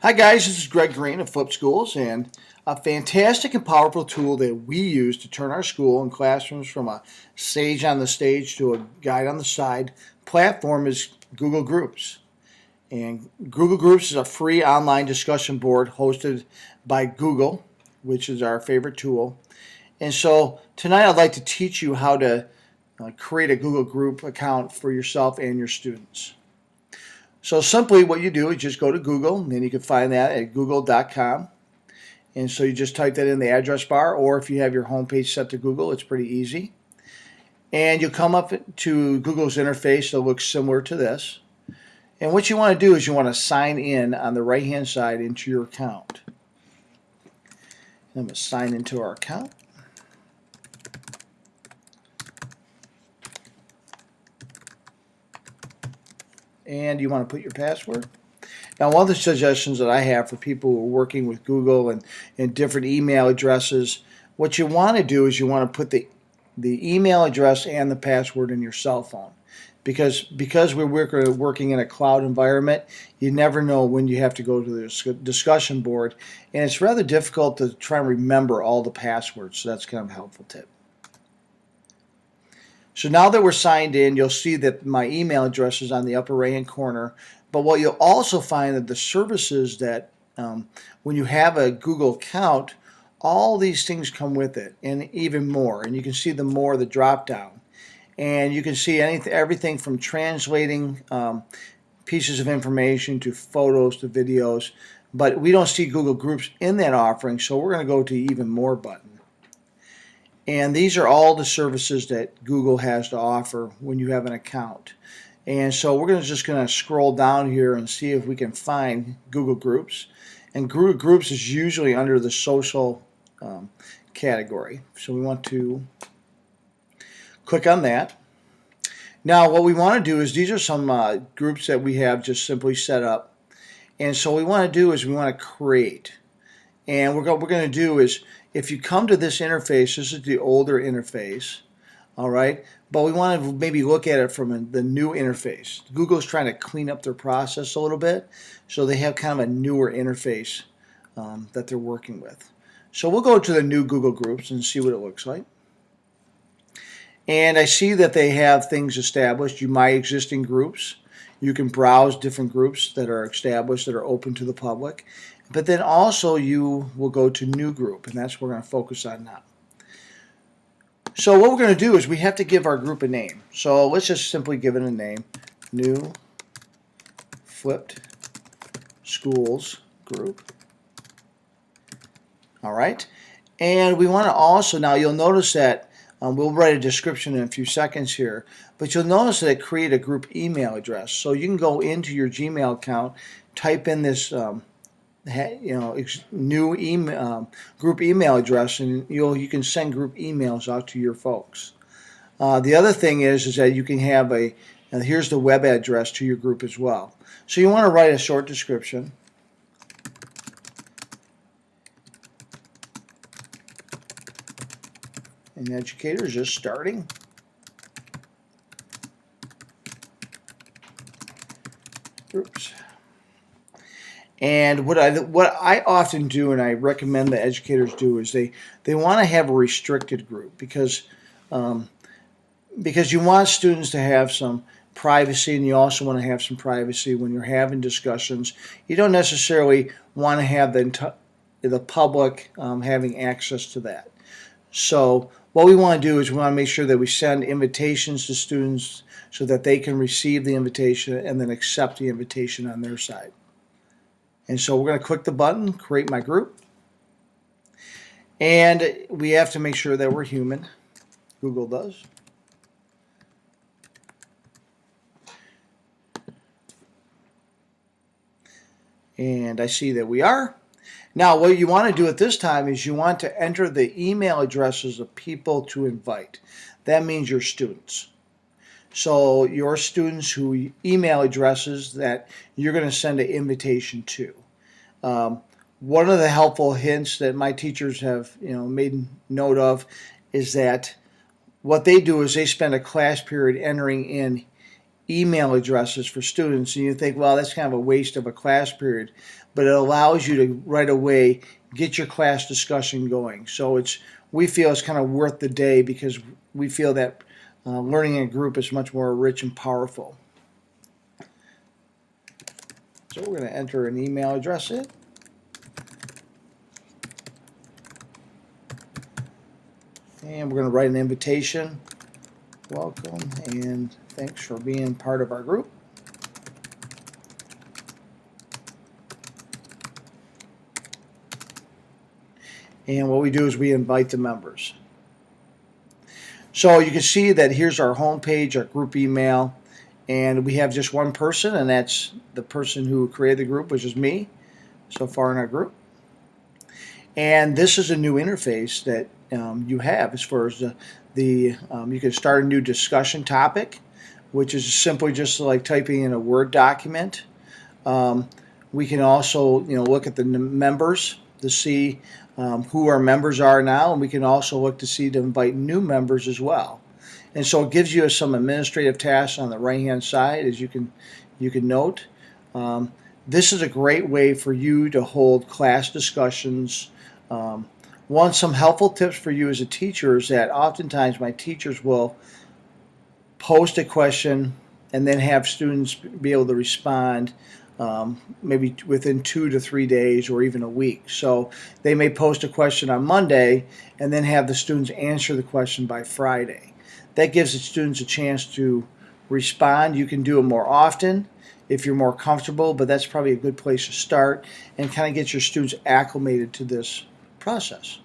Hi guys, this is Greg Green of Flip Schools, and a fantastic and powerful tool that we use to turn our school and classrooms from a sage on the stage to a guide on the side platform is Google Groups. And Google Groups is a free online discussion board hosted by Google, which is our favorite tool. And so tonight I'd like to teach you how to create a Google Group account for yourself and your students. So simply what you do is just go to Google, and you can find that at google.com. And so you just type that in the address bar, or if you have your homepage set to Google, it's pretty easy. And you'll come up to Google's interface that looks similar to this. And what you want to do is you want to sign in on the right-hand side into your account. I'm going to sign into our account. And you want to put your password. Now, one of the suggestions that I have for people who are working with Google and different email addresses, what you want to do is you want to put the email address and the password in your cell phone. Because we're working in a cloud environment, you never know when you have to go to the discussion board, and it's rather difficult to try and remember all the passwords, so that's kind of a helpful tip. So now that we're signed in, you'll see that my email address is on the upper right-hand corner. But what you'll also find that the services that when you have a Google account, all these things come with it and even more. And you can see the more, the drop down. And you can see everything from translating pieces of information to photos to videos. But we don't see Google Groups in that offering, so we're going to go to even more button. And these are all the services that Google has to offer when you have an account. And so we're just going to scroll down here and see if we can find Google Groups. And Google Groups is usually under the social category. So we want to click on that. Now what we want to do is these are some groups that we have just simply set up. And so what we want to do is we want to create. And what we're going to do is, if you come to this interface, this is the older interface, all right? But we want to maybe look at it from the new interface. Google's trying to clean up their process a little bit, so they have kind of a newer interface that they're working with. So we'll go to the new Google Groups and see what it looks like. And I see that they have things established. My existing groups. You can browse different groups that are established, that are open to the public. But then also you will go to new group, and that's what we're going to focus on now. So what we're going to do is we have to give our group a name. So let's just simply give it a name. New Flipped Schools Group. All right. And we want to also, now you'll notice that we'll write a description in a few seconds here, but you'll notice that it created a group email address. So you can go into your Gmail account, type in this new email, group email address, and you can send group emails out to your folks. The other thing is that you can have here's the web address to your group as well. So you want to write a short description. And educators just starting. Groups. And what I often do, and I recommend that educators do, is they want to have a restricted group because you want students to have some privacy, and you also want to have some privacy when you're having discussions. You don't necessarily want to have the public having access to that. So what we want to do is we want to make sure that we send invitations to students so that they can receive the invitation and then accept the invitation on their side. And so we're going to click the button, create my group. And we have to make sure that we're human. Google does. And I see that we are. Now what you want to do at this time is you want to enter the email addresses of people to invite. That means your students. So your students who email addresses that you're going to send an invitation to. One of the helpful hints that my teachers have made note of is that what they do is they spend a class period entering in email addresses for students, and you think, well, that's kind of a waste of a class period, but it allows you to right away get your class discussion going. So we feel it's kind of worth the day, because we feel that learning in a group is much more rich and powerful. So we're going to enter an email address in. And we're going to write an invitation. Welcome and thanks for being part of our group. And what we do is we invite the members. So you can see that here's our home page, our group email, and we have just one person, and that's the person who created the group, which is me, so far in our group. And this is a new interface that you have as far as you can start a new discussion topic, which is simply just like typing in a Word document. We can also look at the members to see who our members are now, and we can also look to see to invite new members as well. And so it gives you some administrative tasks on the right-hand side, as you can note. This is a great way for you to hold class discussions. Some helpful tips for you as a teacher is that oftentimes my teachers will post a question and then have students be able to respond maybe within 2 to 3 days or even a week. So they may post a question on Monday and then have the students answer the question by Friday. That gives the students a chance to respond. You can do it more often if you're more comfortable, but that's probably a good place to start and kind of get your students acclimated to this process.